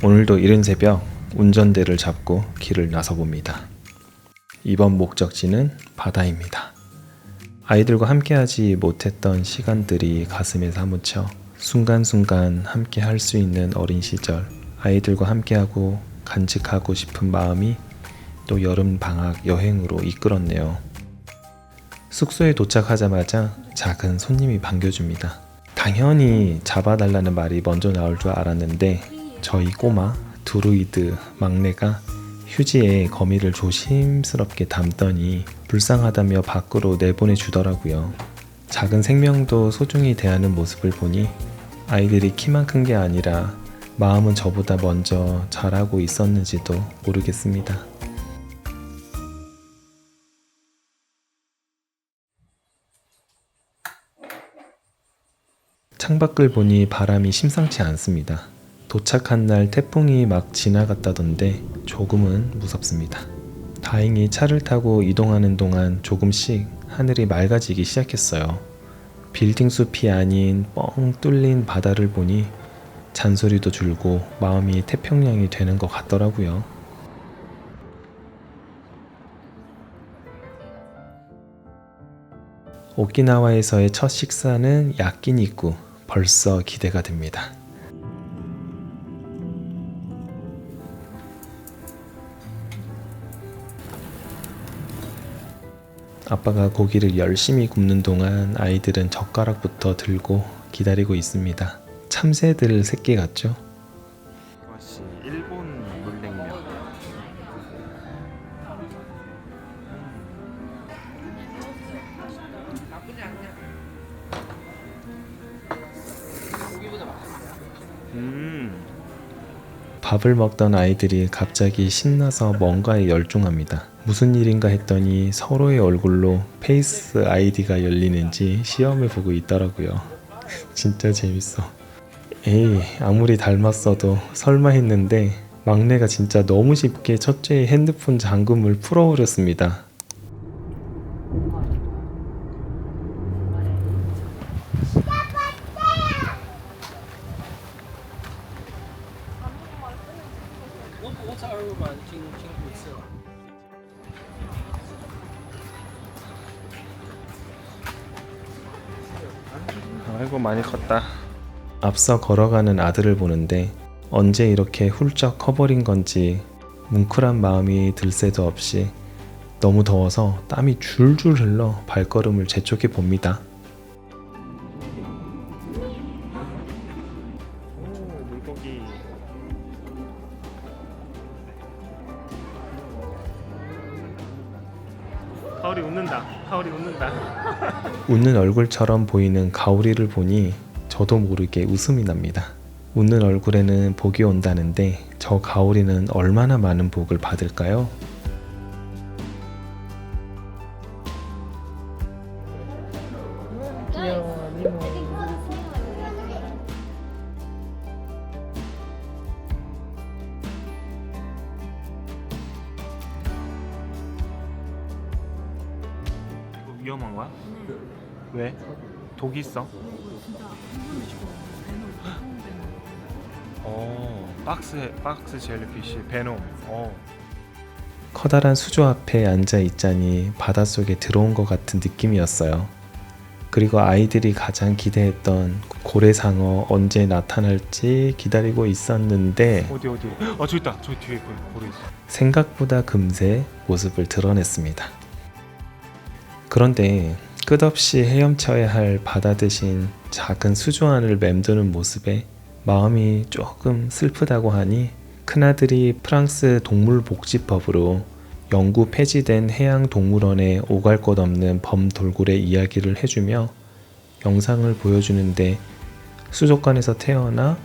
오늘도 이른 새벽 운전대를 잡고 길을 나서봅니다. 이번 목적지는 바다입니다. 아이들과 함께하지 못했던 시간들이 가슴에 사무쳐 순간순간 함께 할 수 있는 어린 시절, 아이들과 함께하고 간직하고 싶은 마음이 또 여름 방학 여행으로 이끌었네요. 숙소에 도착하자마자 작은 손님이 반겨줍니다. 당연히 잡아달라는 말이 먼저 나올 줄 알았는데 저희 꼬마 드루이드 막내가 휴지에 거미를 조심스럽게 담더니 불쌍하다며 밖으로 내보내주더라고요. 작은 생명도 소중히 대하는 모습을 보니 아이들이 키만 큰 게 아니라 마음은 저보다 먼저 자라고 있었는지도 모르겠습니다. 창밖을 보니 바람이 심상치 않습니다. 도착한 날 태풍이 막 지나갔다던데 조금은 무섭습니다. 다행히 차를 타고 이동하는 동안 조금씩 하늘이 맑아지기 시작했어요. 빌딩 숲이 아닌 뻥 뚫린 바다를 보니 잔소리도 줄고 마음이 태평양이 되는 것 같더라고요. 오키나와에서의 첫 식사는 야끼니쿠. 벌써 기대가 됩니다. 아빠가 고기를 열심히 굽는 동안 아이들은 젓가락부터 들고 기다리고 있습니다. 참새들 새끼 같죠? 이것이 일본 물냉면. 밥을 먹던 아이들이 갑자기 신나서 뭔가에 열중합니다. 무슨 일인가 했더니 서로의 얼굴로 페이스 아이디가 열리는지 시험을 보고 있더라고요. 진짜 재밌어. 에이, 아무리 닮았어도 설마 했는데 막내가 진짜 너무 쉽게 첫째의 핸드폰 잠금을 풀어버렸습니다. 아이고 많이 컸다. 앞서 걸어가는 아들을 보는데 언제 이렇게 훌쩍 커버린 건지 뭉클한 마음이 들 새도 없이 너무 더워서 땀이 줄줄 흘러 발걸음을 재촉해 봅니다. 오, 물고기. 가오리 웃는다. 가오리 웃는다. 웃는 얼굴처럼 보이는 가오리를 보니 저도 모르게 웃음이 납니다. 웃는 얼굴에는 복이 온다는데 저 가오리는 얼마나 많은 복을 받을까요? 귀여워, 니모. 이거 위험한 거야? 왜? 독이 있어? 박스 젤리피쉬 베놈. 커다란 수조 앞에 앉아 있자니 바닷속에 들어온 것 같은 느낌이었어요. 그리고 아이들이 가장 기대했던 고래상어 언제 나타날지 기다리고 있었는데 어디? 저기 있다. 저기 뒤에 고래 있어. 생각보다 금세 모습을 드러냈습니다. 그런데 끝없이 헤엄쳐야 할 바다 대신 작은 수조 안을 맴도는 모습에 마음이 조금 슬프다고 하니 큰아들이 프랑스 동물복지법으로 영구 폐지된 해양동물원에 오갈 것 없는 범돌고래 이야기를 해주며 영상을 보여주는데 수족관에서 태어나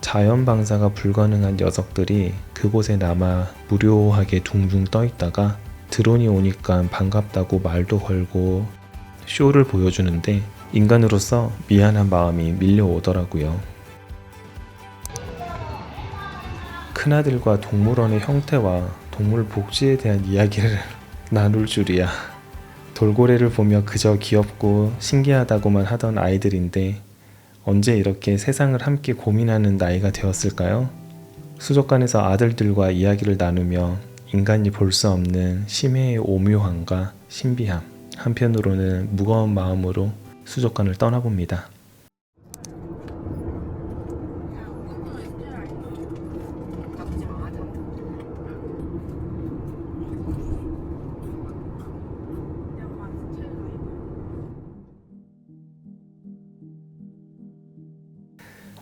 자연 방사가 불가능한 녀석들이 그곳에 남아 무료하게 둥둥 떠 있다가 드론이 오니까 반갑다고 말도 걸고 쇼를 보여주는데 인간으로서 미안한 마음이 밀려오더라고요. 큰아들과 동물원의 형태와 동물 복지에 대한 이야기를 나눌 줄이야. 돌고래를 보며 그저 귀엽고 신기하다고만 하던 아이들인데 언제 이렇게 세상을 함께 고민하는 나이가 되었을까요? 수족관에서 아들들과 이야기를 나누며 인간이 볼 수 없는 심해의 오묘함과 신비함, 한편으로는 무거운 마음으로 수족관을 떠나봅니다.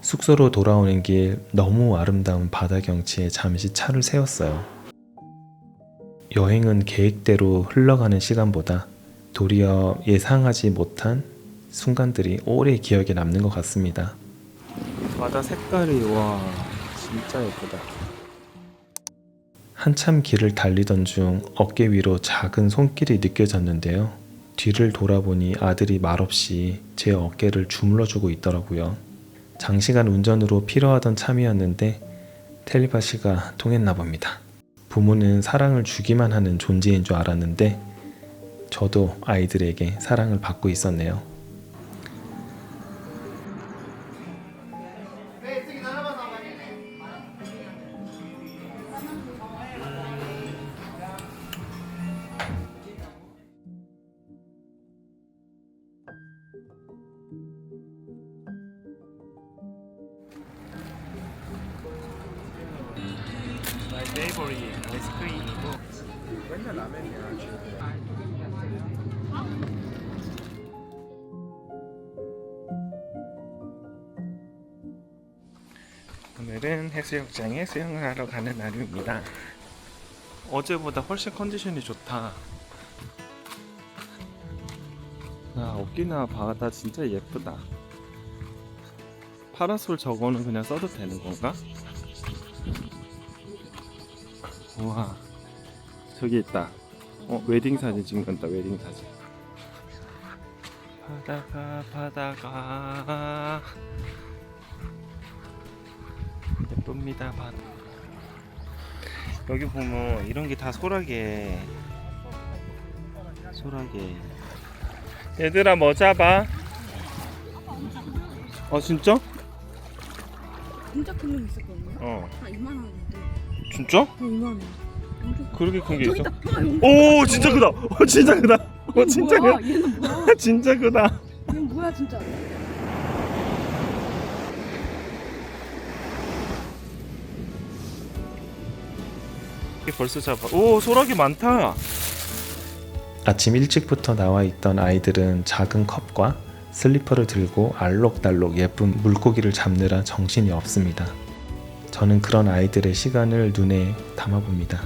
숙소로 돌아오는 길 너무 아름다운 바다 경치에 잠시 차를 세웠어요. 여행은 계획대로 흘러가는 시간보다 도리어 예상하지 못한 순간들이 오래 기억에 남는 것 같습니다. 바다 색깔이 와 진짜 예쁘다. 한참 길을 달리던 중 어깨 위로 작은 손길이 느껴졌는데요. 뒤를 돌아보니 아들이 말없이 제 어깨를 주물러주고 있더라고요. 장시간 운전으로 피로하던 참이었는데 텔레파시가 통했나 봅니다. 부모는 사랑을 주기만 하는 존재인 줄 알았는데 저도 아이들에게 사랑을 받고 있었네요. 네이버리 아이스크림이고 맨날 라면이야. 오늘은 해수욕장에 수영을 하러 가는 날입니다. 어제보다 훨씬 컨디션이 좋다. 오키나와 바다 진짜 예쁘다. 파라솔 저거는 그냥 써도 되는 건가? 우와, 저기 있다. 웨딩 사진 찍는다. 웨딩 사진. 바다가 예쁩니다. 바다. 여기 보면 이런 게 다 소라게. 얘들아 뭐 잡아? 진짜? 진짜 큰 놈 있었거든요? 한 2만 원인데. 진짜? 2만 원. 그렇게 큰 게 저기 있어? 있다. 오 진짜 크다. 진짜 크다. 진짜 뭐야? 크다. 얘는 뭐야? 진짜 크다. 얘는 뭐야 진짜? 벌써 잡아. 오 소라게 많다. 아침 일찍부터 나와 있던 아이들은 작은 컵과 슬리퍼를 들고 알록달록 예쁜 물고기를 잡느라 정신이 없습니다. 저는 그런 아이들의 시간을 눈에 담아봅니다.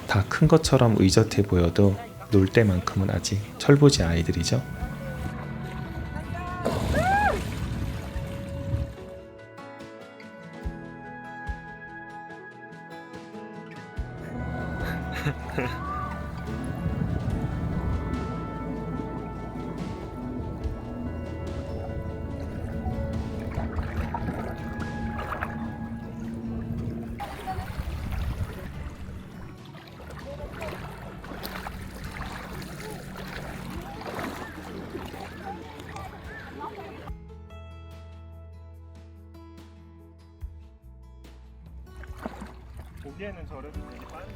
다 큰 것처럼 의젓해 보여도 놀 때만큼은 아직 철부지 아이들이죠. 보기에는 저래도 되게 빠르게.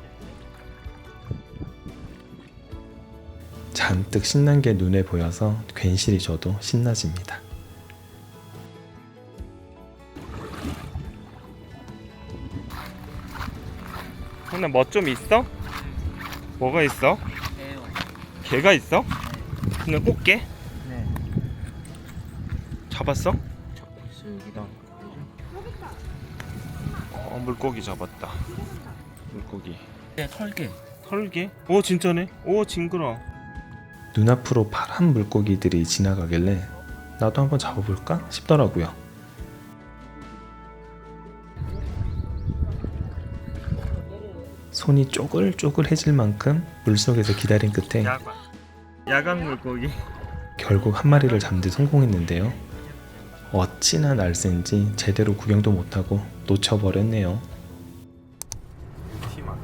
잔뜩 신난 게 눈에 보여서 괜시리 저도 신나집니다. 형나 뭐 좀 있어? 뭐가 있어? 개가 있어? 그냥 꽃게? 네. 잡았어? 잡고 있습니다. 물고기 잡았다. 물고기. 네, 털개. 털개? 오 진짜네. 오 징그러. 눈앞으로 파란 물고기들이 지나가길래 나도 한번 잡아볼까 싶더라고요. 손이 쪼글쪼글해질 만큼 물속에서 기다린 끝에 야광 물고기. 결국 한 마리를 잡는 데 성공했는데요. 어찌나 날쌘지 제대로 구경도 못하고 놓쳐버렸네요. 티 많다.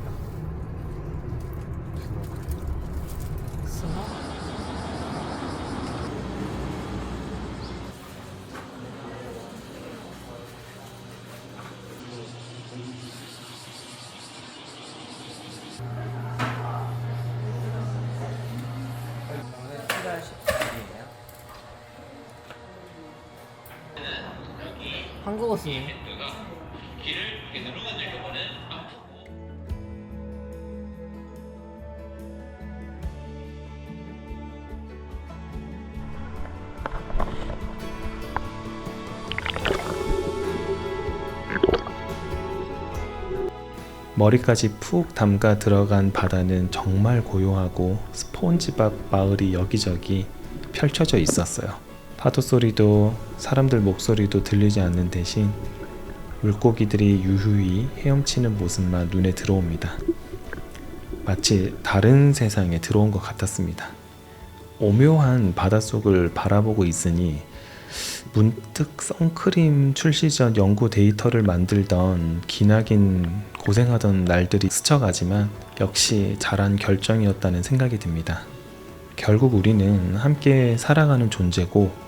한국어 쓰네. 머리까지 푹 담가 들어간 바다는 정말 고요하고 스폰지밥 마을이 여기저기 펼쳐져 있었어요. 파도 소리도 사람들 목소리도 들리지 않는 대신 물고기들이 유유히 헤엄치는 모습만 눈에 들어옵니다. 마치 다른 세상에 들어온 것 같았습니다. 오묘한 바닷속을 바라보고 있으니 문득 선크림 출시 전 연구 데이터를 만들던 기나긴 고생하던 날들이 스쳐가지만 역시 잘한 결정이었다는 생각이 듭니다. 결국 우리는 함께 살아가는 존재고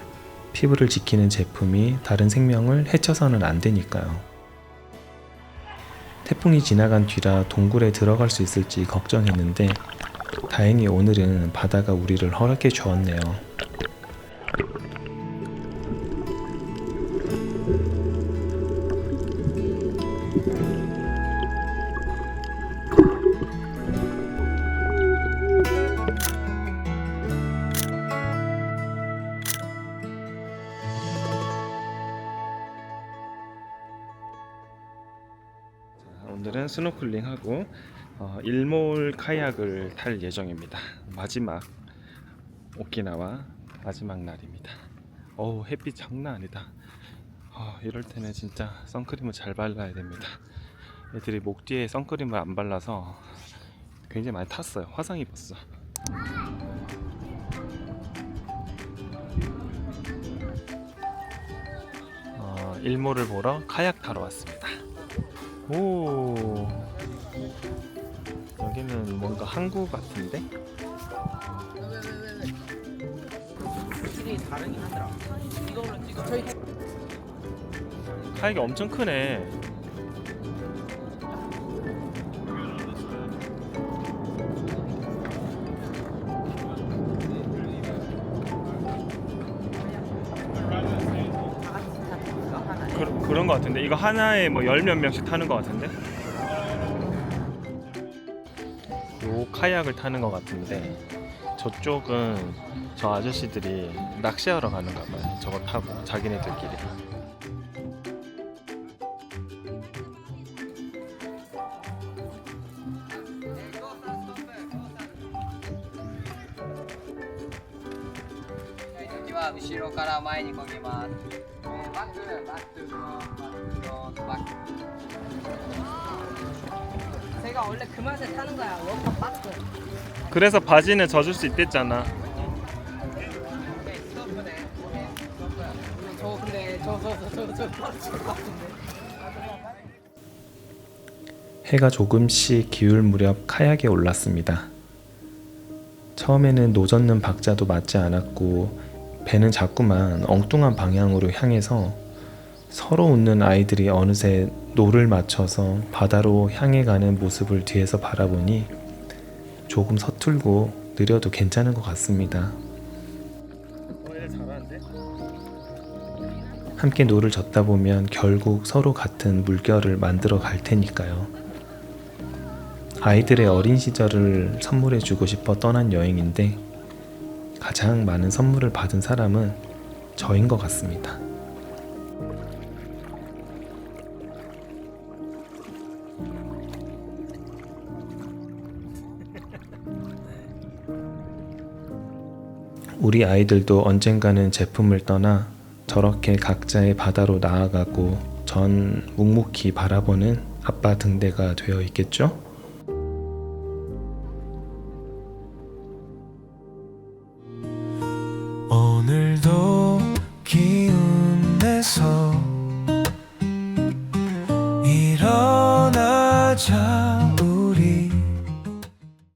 피부를 지키는 제품이 다른 생명을 해쳐서는 안 되니까요. 태풍이 지나간 뒤라 동굴에 들어갈 수 있을지 걱정했는데 다행히 오늘은 바다가 우리를 허락해 주었네요. 오늘은 스노클링하고 일몰 카약을 탈 예정입니다. 마지막 오키나와 마지막 날입니다. 어우, 햇빛 장난 아니다. 이럴 때는 진짜 선크림을 잘 발라야 됩니다. 애들이 목 뒤에 선크림을 안 발라서 굉장히 많이 탔어요. 화상 입었어. 일몰을 보러 카약 타러 왔습니다. 오, 여기는 뭔가 항구 같은데? 확실히 다르긴 하더라. 이거는 지금 저희 카약이 엄청 크네. 그런 거 같은데 이거 하나에 뭐 열 몇 명씩 타는 거 같은데 요 카약을 타는 거 같은데 저쪽은 저 아저씨들이 낚시하러 가는가 봐요. 저거 타고 자기네들끼리.後ろから前にこぎます。バック、バック、バック。 제가 원래 그 맛에 타는 거야. 원파 바크. 그래서 바지는 젖을 수 있댔잖아. 오케이, 스톱네. 오케이, 스톱. 저 근데 저 같은데. 해가 조금씩 기울 무렵 카약에 올랐습니다. 처음에는 노젓는 박자도 맞지 않았고 배는 자꾸만 엉뚱한 방향으로 향해서 서로 웃는 아이들이 어느새 노를 맞춰서 바다로 향해 가는 모습을 뒤에서 바라보니 조금 서툴고 느려도 괜찮은 것 같습니다. 얘네 잘하는데? 함께 노를 젓다 보면 결국 서로 같은 물결을 만들어 갈 테니까요. 아이들의 어린 시절을 선물해 주고 싶어 떠난 여행인데 가장 많은 선물을 받은 사람은 저인 것 같습니다. 우리 아이들도 언젠가는 제품을 떠나 저렇게 각자의 바다로 나아가고 전 묵묵히 바라보는 아빠 등대가 되어 있겠죠? 오늘도 기운 내서 일어나자.